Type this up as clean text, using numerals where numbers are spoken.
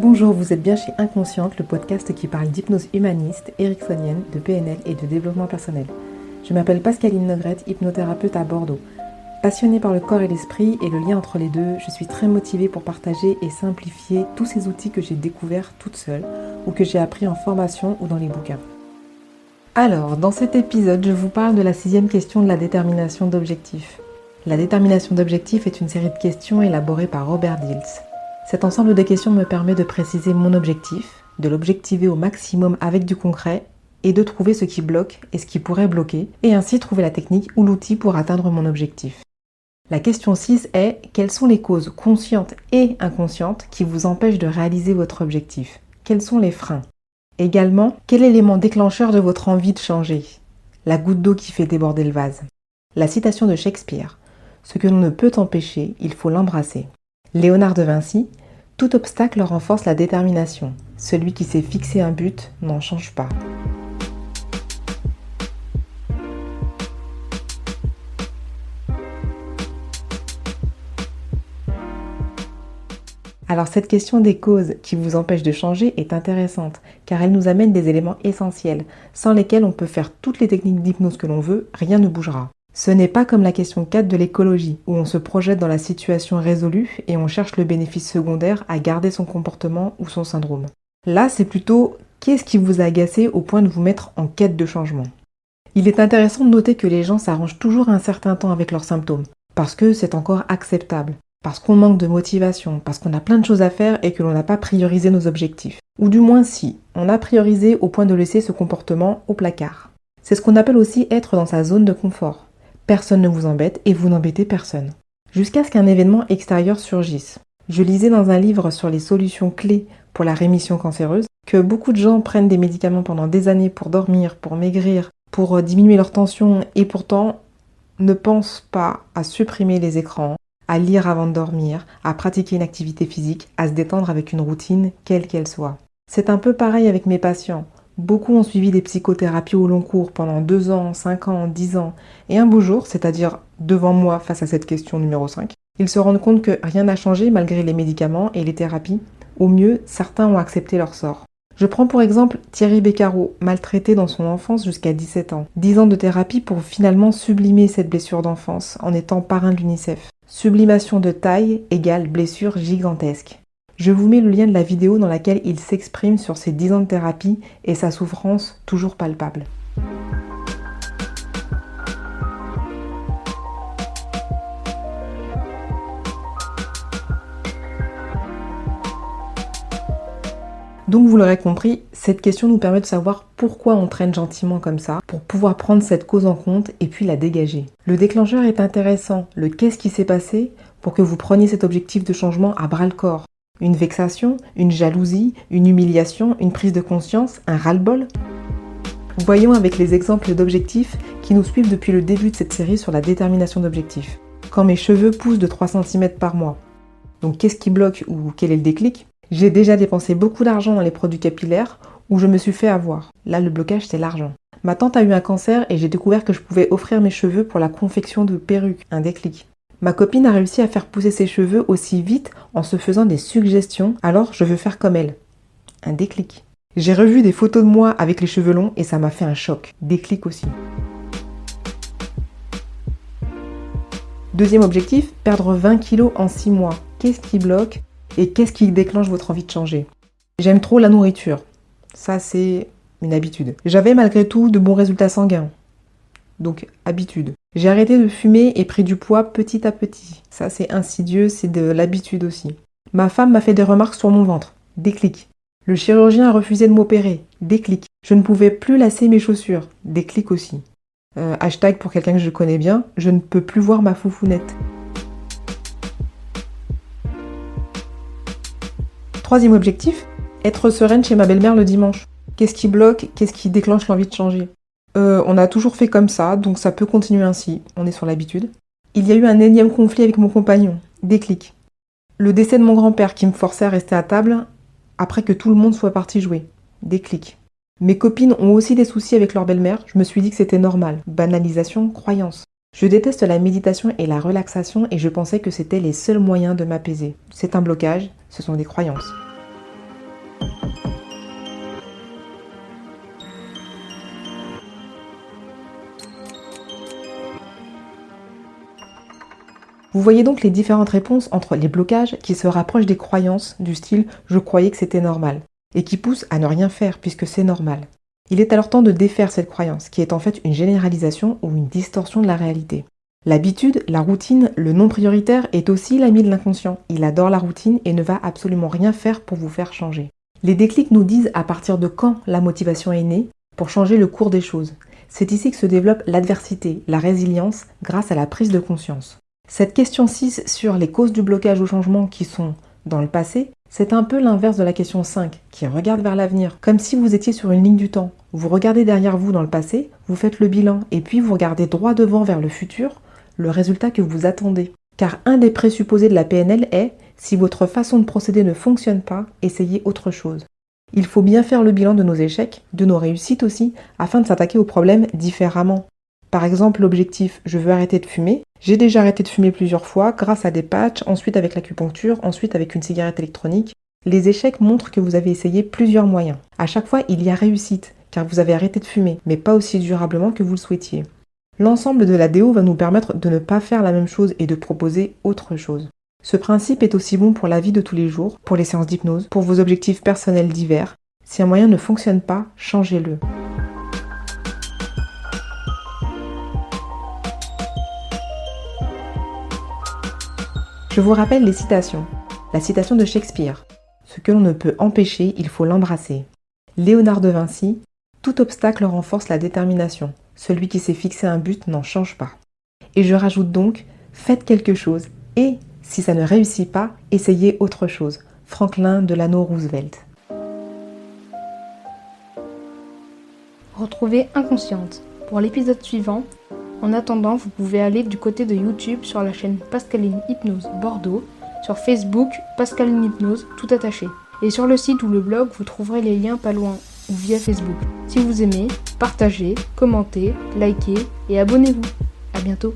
Bonjour, vous êtes bien chez Inconsciente, le podcast qui parle d'hypnose humaniste, ericksonienne, de PNL et de développement personnel. Je m'appelle Pascaline Nogrette, hypnothérapeute à Bordeaux. Passionnée par le corps et l'esprit et le lien entre les deux, je suis très motivée pour partager et simplifier tous ces outils que j'ai découverts toute seule ou que j'ai appris en formation ou dans les bouquins. Alors, dans cet épisode, je vous parle de la 6e question de la détermination d'objectifs. La détermination d'objectifs est une série de questions élaborées par Robert Dilts. Cet ensemble de questions me permet de préciser mon objectif, de l'objectiver au maximum avec du concret et de trouver ce qui bloque et ce qui pourrait bloquer et ainsi trouver la technique ou l'outil pour atteindre mon objectif. La question 6 est: quelles sont les causes conscientes et inconscientes qui vous empêchent de réaliser votre objectif? Quels sont les freins? Également, quel élément déclencheur de votre envie de changer? La goutte d'eau qui fait déborder le vase. La citation de Shakespeare: ce que l'on ne peut empêcher, il faut l'embrasser. Léonard de Vinci: tout obstacle renforce la détermination. Celui qui s'est fixé un but n'en change pas. Alors cette question des causes qui vous empêchent de changer est intéressante, car elle nous amène des éléments essentiels, sans lesquels on peut faire toutes les techniques d'hypnose que l'on veut, rien ne bougera. Ce n'est pas comme la question 4 de l'écologie, où on se projette dans la situation résolue et on cherche le bénéfice secondaire à garder son comportement ou son syndrome. Là, c'est plutôt qu'est-ce qui vous a agacé au point de vous mettre en quête de changement. Il est intéressant de noter que les gens s'arrangent toujours un certain temps avec leurs symptômes, parce que c'est encore acceptable, parce qu'on manque de motivation, parce qu'on a plein de choses à faire et que l'on n'a pas priorisé nos objectifs. Ou du moins si, on a priorisé au point de laisser ce comportement au placard. C'est ce qu'on appelle aussi être dans sa zone de confort. Personne ne vous embête et vous n'embêtez personne. Jusqu'à ce qu'un événement extérieur surgisse. Je lisais dans un livre sur les solutions clés pour la rémission cancéreuse que beaucoup de gens prennent des médicaments pendant des années pour dormir, pour maigrir, pour diminuer leur tension et pourtant ne pensent pas à supprimer les écrans, à lire avant de dormir, à pratiquer une activité physique, à se détendre avec une routine, quelle qu'elle soit. C'est un peu pareil avec mes patients. Beaucoup ont suivi des psychothérapies au long cours pendant 2 ans, 5 ans, 10 ans. Et un beau jour, c'est-à-dire devant moi face à cette question numéro 5, ils se rendent compte que rien n'a changé malgré les médicaments et les thérapies. Au mieux, certains ont accepté leur sort. Je prends pour exemple Thierry Beccaro, maltraité dans son enfance jusqu'à 17 ans. 10 ans de thérapie pour finalement sublimer cette blessure d'enfance en étant parrain de l'UNICEF. Sublimation de taille égale blessure gigantesque. Je vous mets le lien de la vidéo dans laquelle il s'exprime sur ses 10 ans de thérapie et sa souffrance toujours palpable. Donc vous l'aurez compris, cette question nous permet de savoir pourquoi on traîne gentiment comme ça, pour pouvoir prendre cette cause en compte et puis la dégager. Le déclencheur est intéressant, le qu'est-ce qui s'est passé pour que vous preniez cet objectif de changement à bras le corps. Une vexation, une jalousie, une humiliation, une prise de conscience, un ras-le-bol? Voyons avec les exemples d'objectifs qui nous suivent depuis le début de cette série sur la détermination d'objectifs. Quand mes cheveux poussent de 3 cm par mois. Donc qu'est-ce qui bloque ou quel est le déclic? J'ai déjà dépensé beaucoup d'argent dans les produits capillaires où je me suis fait avoir. Là, le blocage, c'est l'argent. Ma tante a eu un cancer et j'ai découvert que je pouvais offrir mes cheveux pour la confection de perruques. Un déclic. Ma copine a réussi à faire pousser ses cheveux aussi vite en se faisant des suggestions, alors je veux faire comme elle. Un déclic. J'ai revu des photos de moi avec les cheveux longs et ça m'a fait un choc. Déclic aussi. Deuxième objectif, perdre 20 kilos en 6 mois. Qu'est-ce qui bloque et qu'est-ce qui déclenche votre envie de changer? J'aime trop la nourriture. Ça, c'est une habitude. J'avais malgré tout de bons résultats sanguins. Donc, habitude. J'ai arrêté de fumer et pris du poids petit à petit. Ça, c'est insidieux, c'est de l'habitude aussi. Ma femme m'a fait des remarques sur mon ventre. Déclic. Le chirurgien a refusé de m'opérer. Déclic. Je ne pouvais plus lasser mes chaussures. Déclic aussi. Hashtag pour quelqu'un que je connais bien, je ne peux plus voir ma foufounette. Troisième objectif, être sereine chez ma belle-mère le dimanche. Qu'est-ce qui bloque? Qu'est-ce qui déclenche l'envie de changer? On a toujours fait comme ça, donc ça peut continuer ainsi. On est sur l'habitude. Il y a eu un énième conflit avec mon compagnon. Déclic. Le décès de mon grand-père qui me forçait à rester à table après que tout le monde soit parti jouer. Déclic. Mes copines ont aussi des soucis avec leur belle-mère, je me suis dit que c'était normal. Banalisation, croyance. Je déteste la méditation et la relaxation et je pensais que c'était les seuls moyens de m'apaiser. C'est un blocage, ce sont des croyances. Vous voyez donc les différentes réponses entre les blocages qui se rapprochent des croyances du style « je croyais que c'était normal » et qui poussent à ne rien faire puisque c'est normal. Il est alors temps de défaire cette croyance qui est en fait une généralisation ou une distorsion de la réalité. L'habitude, la routine, le non prioritaire est aussi l'ami de l'inconscient. Il adore la routine et ne va absolument rien faire pour vous faire changer. Les déclics nous disent à partir de quand la motivation est née pour changer le cours des choses. C'est ici que se développe l'adversité, la résilience grâce à la prise de conscience. Cette question 6 sur les causes du blocage au changement qui sont dans le passé, c'est un peu l'inverse de la question 5 qui regarde vers l'avenir, comme si vous étiez sur une ligne du temps. Vous regardez derrière vous dans le passé, vous faites le bilan et puis vous regardez droit devant vers le futur, le résultat que vous attendez. Car un des présupposés de la PNL est « si votre façon de procéder ne fonctionne pas, essayez autre chose ». Il faut bien faire le bilan de nos échecs, de nos réussites aussi, afin de s'attaquer aux problèmes différemment. Par exemple, l'objectif « je veux arrêter de fumer ». J'ai déjà arrêté de fumer plusieurs fois grâce à des patchs, ensuite avec l'acupuncture, ensuite avec une cigarette électronique. Les échecs montrent que vous avez essayé plusieurs moyens. À chaque fois, il y a réussite, car vous avez arrêté de fumer, mais pas aussi durablement que vous le souhaitiez. L'ensemble de la DO va nous permettre de ne pas faire la même chose et de proposer autre chose. Ce principe est aussi bon pour la vie de tous les jours, pour les séances d'hypnose, pour vos objectifs personnels divers. Si un moyen ne fonctionne pas, changez-le. Je vous rappelle les citations. La citation de Shakespeare. Ce que l'on ne peut empêcher, il faut l'embrasser. Léonard de Vinci. Tout obstacle renforce la détermination. Celui qui s'est fixé un but n'en change pas. Et je rajoute donc, faites quelque chose et, si ça ne réussit pas, essayez autre chose. Franklin Delano Roosevelt. Retrouvez Inconsciente pour l'épisode suivant. En attendant, vous pouvez aller du côté de YouTube sur la chaîne Pascaline Hypnose Bordeaux, sur Facebook Pascaline Hypnose tout attaché. Et sur le site ou le blog, vous trouverez les liens pas loin ou via Facebook. Si vous aimez, partagez, commentez, likez et abonnez-vous. À bientôt.